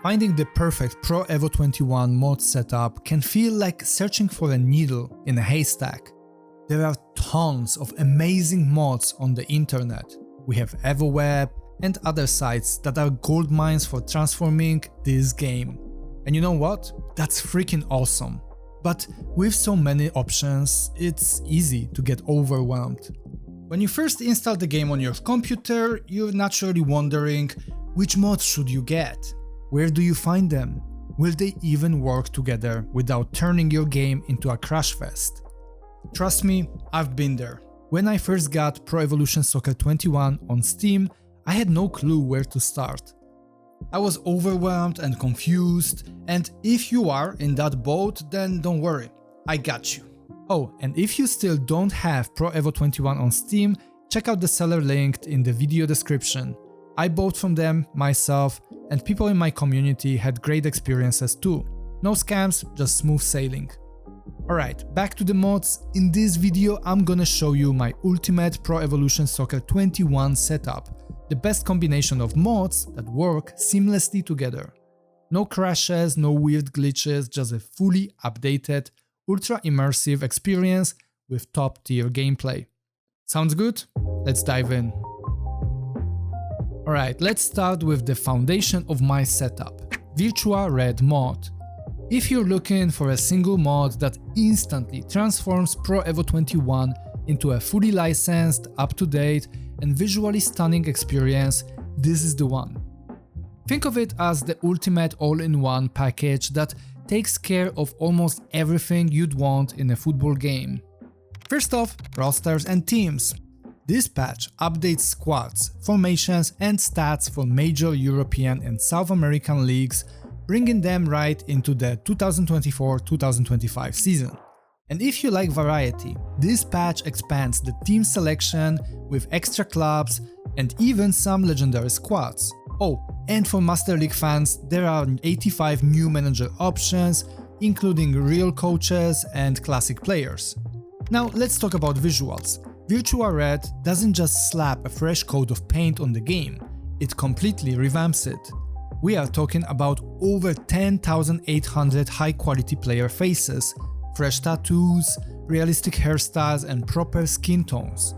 Finding the perfect Pro Evo 21 mod setup can feel like searching for a needle in a haystack. There are tons of amazing mods on the internet. We have EvoWeb and other sites that are gold mines for transforming this game. And you know what? That's freaking awesome. But with so many options, it's easy to get overwhelmed. When you first install the game on your computer, you're naturally wondering, which mods should you get? Where do you find them? Will they even work together without turning your game into a crash fest? Trust me, I've been there. When I first got Pro Evolution Soccer 21 on Steam, I had no clue where to start. I was overwhelmed and confused, and if you are in that boat, then don't worry, I got you. Oh, and if you still don't have Pro Evo 21 on Steam, check out the seller linked in the video description. I bought from them myself, and people in my community had great experiences too. No scams, just smooth sailing. Alright, back to the mods. In this video I'm gonna show you my ultimate Pro Evolution Soccer 21 setup. The best combination of mods that work seamlessly together. No crashes, no weird glitches, just a fully updated, ultra immersive experience with top tier gameplay. Sounds good? Let's dive in. Alright, let's start with the foundation of my setup, Virtuared mod. If you're looking for a single mod that instantly transforms Pro Evo 21 into a fully licensed, up-to-date and visually stunning experience, this is the one. Think of it as the ultimate all-in-one package that takes care of almost everything you'd want in a football game. First off, rosters and teams. This patch updates squads, formations and stats for major European and South American leagues, bringing them right into the 2024-2025 season. And if you like variety, this patch expands the team selection with extra clubs and even some legendary squads. Oh, and for Master League fans, there are 85 new manager options, including real coaches and classic players. Now let's talk about visuals. Virtuared doesn't just slap a fresh coat of paint on the game, it completely revamps it. We are talking about over 10,800 high-quality player faces, fresh tattoos, realistic hairstyles and proper skin tones.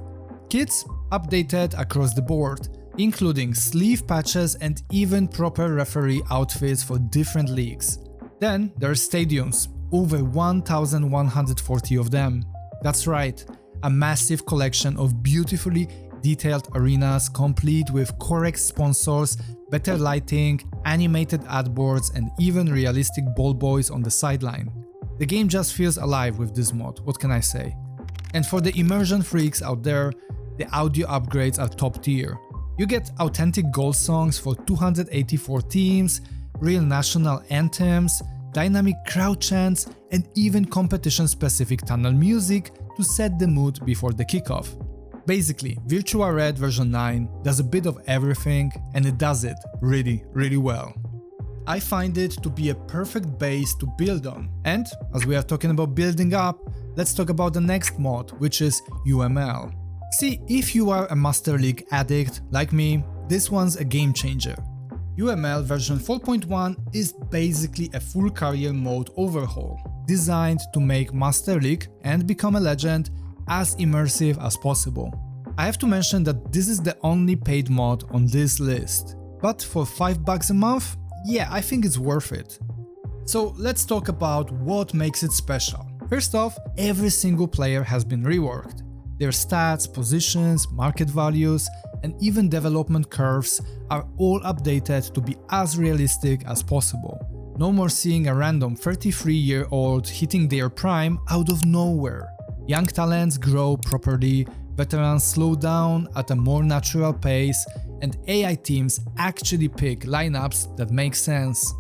Kits updated across the board, including sleeve patches and even proper referee outfits for different leagues. Then there's stadiums, over 1,140 of them. That's right, a massive collection of beautifully detailed arenas complete with correct sponsors, better lighting, animated ad boards and even realistic ball boys on the sideline. The game just feels alive with this mod, what can I say? And for the immersion freaks out there, the audio upgrades are top tier. You get authentic goal songs for 284 teams, real national anthems, dynamic crowd chants and even competition-specific tunnel music to set the mood before the kickoff. Basically, Virtuared version 9 does a bit of everything and it does it really well. I find it to be a perfect base to build on. And as we are talking about building up, let's talk about the next mod, which is UML. See, if you are a Master League addict like me, this one's a game changer. UML version 4.1 is basically a full career mode overhaul, designed to make Master League and Become a Legend as immersive as possible. I have to mention that this is the only paid mod on this list, but for $5 a month, yeah, I think it's worth it. So let's talk about what makes it special. First off, every single player has been reworked. Their stats, positions, market values, and even development curves are all updated to be as realistic as possible. No more seeing a random 33-year-old hitting their prime out of nowhere. Young talents grow properly, veterans slow down at a more natural pace, and AI teams actually pick lineups that make sense.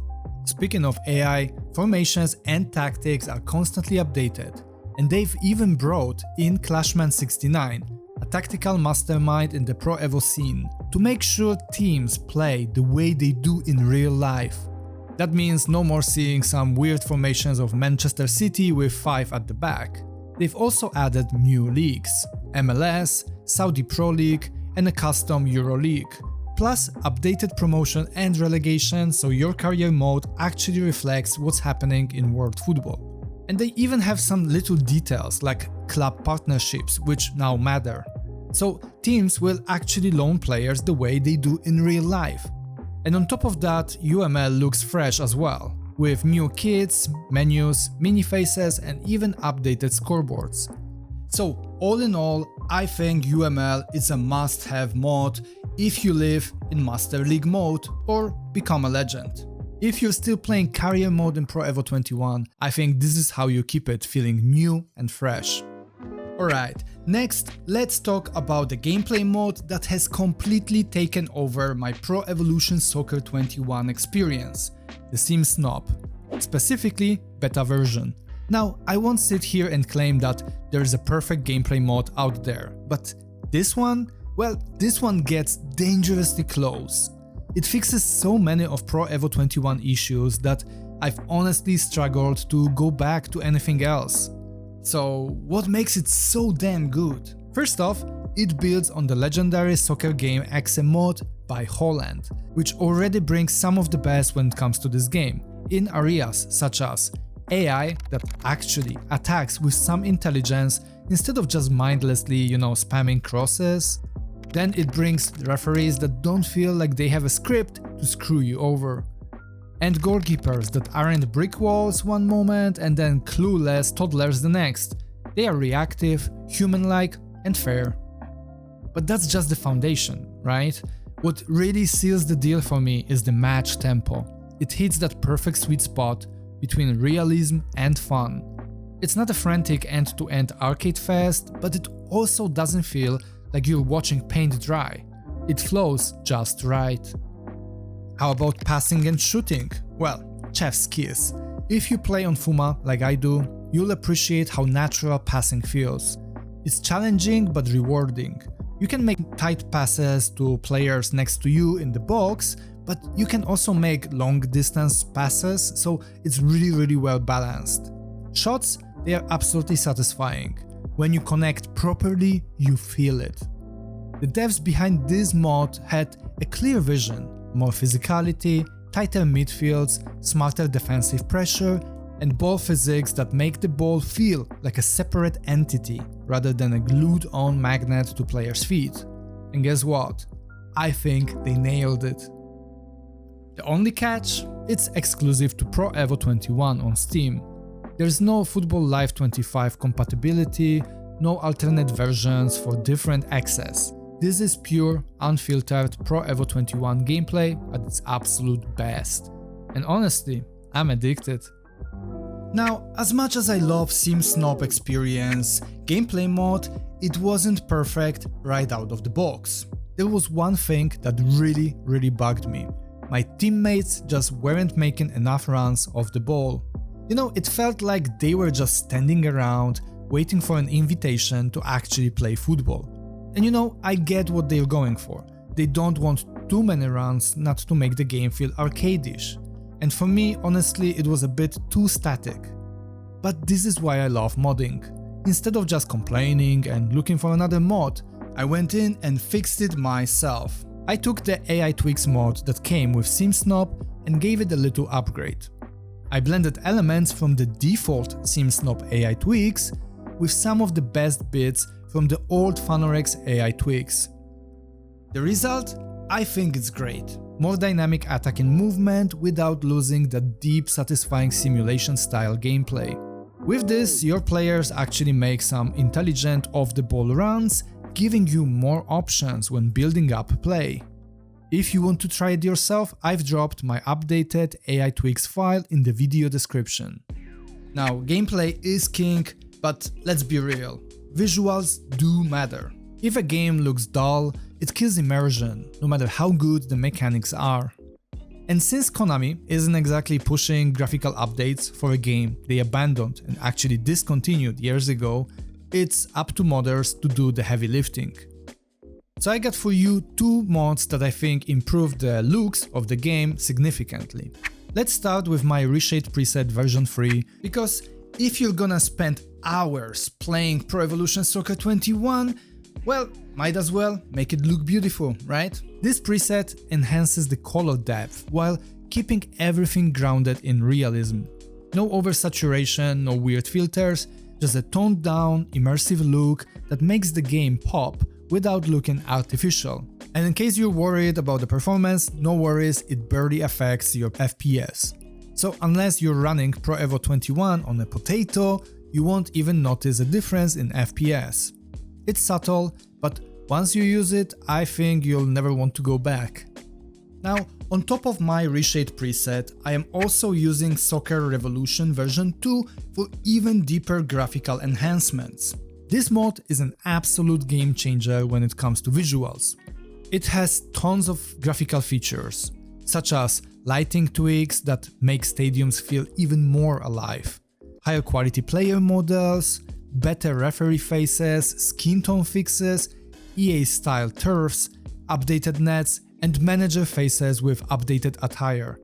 Speaking of AI, formations and tactics are constantly updated, and they've even brought in Clashman69, a tactical mastermind in the Pro Evo scene, to make sure teams play the way they do in real life. That means no more seeing some weird formations of Manchester City with 5 at the back. They've also added new leagues, MLS, Saudi Pro League and a custom Euro League, plus updated promotion and relegation, so your career mode actually reflects what's happening in world football. And they even have some little details like club partnerships, which now matter. So teams will actually loan players the way they do in real life. And on top of that, UML looks fresh as well, with new kits, menus, mini faces, and even updated scoreboards. So all in all, I think UML is a must-have mod if you live in Master League mode or become a legend. If you're still playing career mode in Pro Evo 21, I think this is how you keep it feeling new and fresh. Alright, next let's talk about the gameplay mode that has completely taken over my Pro Evolution Soccer 21 experience, the Sim Snob, specifically beta version. Now, I won't sit here and claim that there is a perfect gameplay mode out there, but this one, well, this one gets dangerously close. It fixes so many of Pro Evo 21 issues that I've honestly struggled to go back to anything else. So what makes it so damn good? First off, it builds on the legendary soccer game XM mod by Holland, which already brings some of the best when it comes to this game, in areas such as AI that actually attacks with some intelligence instead of just mindlessly, spamming crosses. Then it brings referees that don't feel like they have a script to screw you over. And goalkeepers that aren't brick walls one moment and then clueless toddlers the next. They are reactive, human-like, and fair. But that's just the foundation, right? What really seals the deal for me is the match tempo. It hits that perfect sweet spot between realism and fun. It's not a frantic end-to-end arcade fest, but it also doesn't feel like you're watching paint dry. It flows just right. How about passing and shooting? Well, chef's kiss. If you play on Fuma like I do, you'll appreciate how natural passing feels. It's challenging but rewarding. You can make tight passes to players next to you in the box, but you can also make long distance passes, so it's really well balanced. Shots, they are absolutely satisfying. When you connect properly, you feel it. The devs behind this mod had a clear vision, more physicality, tighter midfields, smarter defensive pressure, and ball physics that make the ball feel like a separate entity rather than a glued-on magnet to players' feet. And guess what? I think they nailed it. The only catch? It's exclusive to Pro Evo 21 on Steam. There's no Football Live 25 compatibility, no alternate versions for different access. This is pure, unfiltered Pro Evo 21 gameplay at its absolute best. And honestly, I'm addicted. Now, as much as I love Sim Snob Experience gameplay mode, it wasn't perfect right out of the box. There was one thing that really bugged me. My teammates just weren't making enough runs off the ball. It felt like they were just standing around, waiting for an invitation to actually play football. And I get what they're going for. They don't want too many runs not to make the game feel arcade-ish. And for me, honestly, it was a bit too static. But this is why I love modding. Instead of just complaining and looking for another mod, I went in and fixed it myself. I took the AI Tweaks mod that came with Sim Snob and gave it a little upgrade. I blended elements from the default Sim Snob AI Tweaks with some of the best bits from the old Fanorex AI Tweaks. The result? I think it's great. More dynamic attack and movement without losing that deep, satisfying simulation-style gameplay. With this, your players actually make some intelligent off-the-ball runs, giving you more options when building up play. If you want to try it yourself, I've dropped my updated AI Tweaks file in the video description. Now, gameplay is king, but let's be real. Visuals do matter. If a game looks dull, it kills immersion, no matter how good the mechanics are. And since Konami isn't exactly pushing graphical updates for a game they abandoned and actually discontinued years ago, it's up to modders to do the heavy lifting. So I got for you two mods that I think improve the looks of the game significantly. Let's start with my Reshade Preset version 3, because if you're gonna spend hours playing Pro Evolution Soccer 21, Well, might as well make it look beautiful, right? This preset enhances the color depth while keeping everything grounded in realism. No oversaturation, no weird filters, just a toned down, immersive look that makes the game pop without looking artificial. And in case you're worried about the performance, no worries, it barely affects your FPS. So unless you're running Pro Evo 21 on a potato, you won't even notice a difference in FPS. It's subtle, but once you use it, I think you'll never want to go back. Now, on top of my Reshade preset, I am also using Soccer Revolution version 2 for even deeper graphical enhancements. This mod is an absolute game changer when it comes to visuals. It has tons of graphical features, such as lighting tweaks that make stadiums feel even more alive, higher quality player models, better referee faces, skin tone fixes, EA-style turfs, updated nets, and manager faces with updated attire.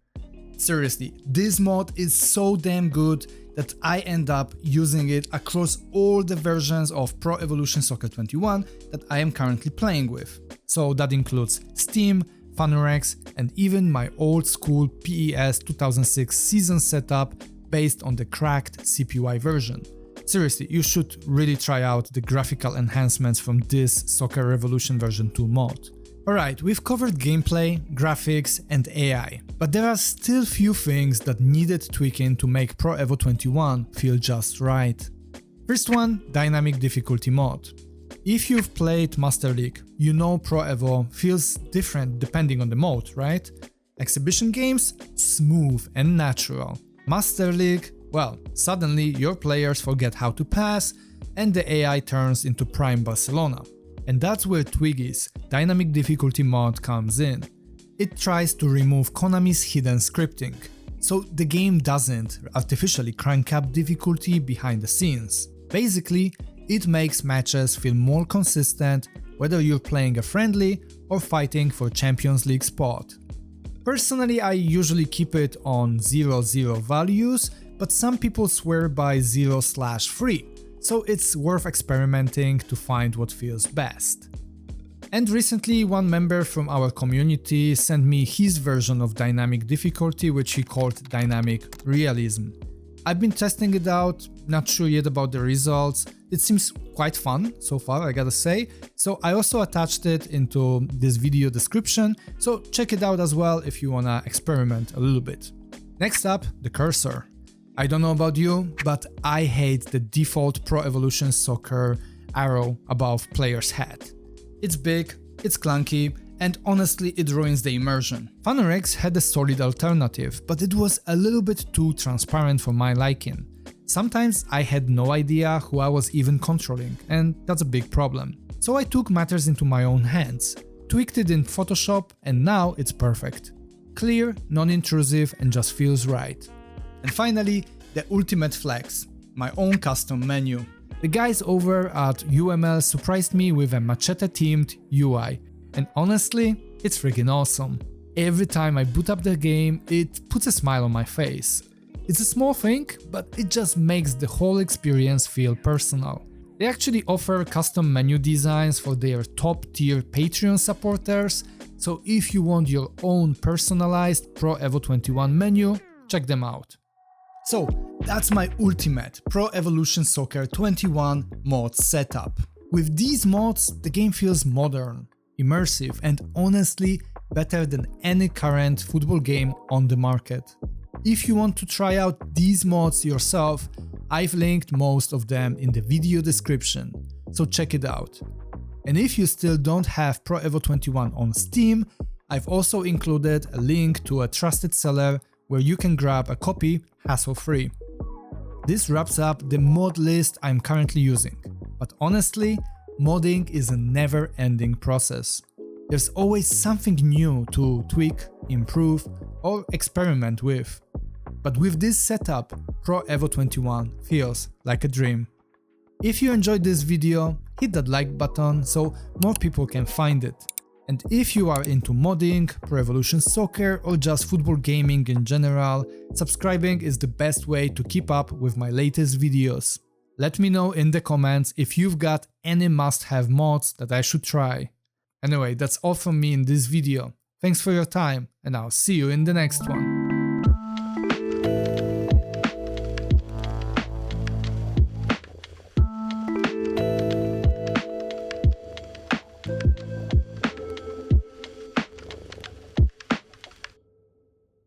Seriously, this mod is so damn good that I end up using it across all the versions of Pro Evolution Soccer 21 that I am currently playing with. So that includes Steam, Funrex, and even my old school PES 2006 season setup based on the cracked CPY version. Seriously, you should really try out the graphical enhancements from this Soccer Revolution version 2 mod. Alright, we've covered gameplay, graphics, and AI, but there are still few things that needed tweaking to make Pro Evo 21 feel just right. First one, dynamic difficulty mod. If you've played Master League, you know Pro Evo feels different depending on the mode, right? Exhibition games, smooth and natural. Master League, well, suddenly your players forget how to pass and the AI turns into Prime Barcelona. And that's where Twiggy's dynamic difficulty mod comes in. It tries to remove Konami's hidden scripting, so the game doesn't artificially crank up difficulty behind the scenes. Basically, it makes matches feel more consistent whether you're playing a friendly or fighting for Champions League spot. Personally, I usually keep it on 0-0 values, but some people swear by 0/3. So it's worth experimenting to find what feels best. And recently one member from our community sent me his version of dynamic difficulty, which he called dynamic realism. I've been testing it out, not sure yet about the results. It seems quite fun so far, I gotta say. So I also attached it into this video description, so check it out as well if you wanna experiment a little bit. Next up, the cursor. I don't know about you, but I hate the default Pro Evolution Soccer arrow above player's head. It's big, it's clunky, and honestly it ruins the immersion. Funrex had a solid alternative, but it was a little bit too transparent for my liking. Sometimes I had no idea who I was even controlling, and that's a big problem. So I took matters into my own hands, tweaked it in Photoshop, and now it's perfect. Clear, non-intrusive, and just feels right. And finally, the ultimate flex, my own custom menu. The guys over at UML surprised me with a machete-themed UI, and honestly, it's freaking awesome. Every time I boot up the game, it puts a smile on my face. It's a small thing, but it just makes the whole experience feel personal. They actually offer custom menu designs for their top-tier Patreon supporters, so if you want your own personalized Pro Evo 21 menu, check them out. So that's my ultimate Pro Evolution Soccer 21 mod setup. With these mods, the game feels modern, immersive, and honestly better than any current football game on the market. If you want to try out these mods yourself, I've linked most of them in the video description, so check it out. And if you still don't have Pro Evo 21 on Steam, I've also included a link to a trusted seller where you can grab a copy hassle-free. This wraps up the mod list I'm currently using, but honestly, modding is a never-ending process. There's always something new to tweak, improve, or experiment with. But with this setup, Pro Evo 21 feels like a dream. If you enjoyed this video, hit that like button so more people can find it. And if you are into modding, Pro Evolution Soccer, or just football gaming in general, subscribing is the best way to keep up with my latest videos. Let me know in the comments if you've got any must-have mods that I should try. Anyway, that's all from me in this video. Thanks for your time, and I'll see you in the next one.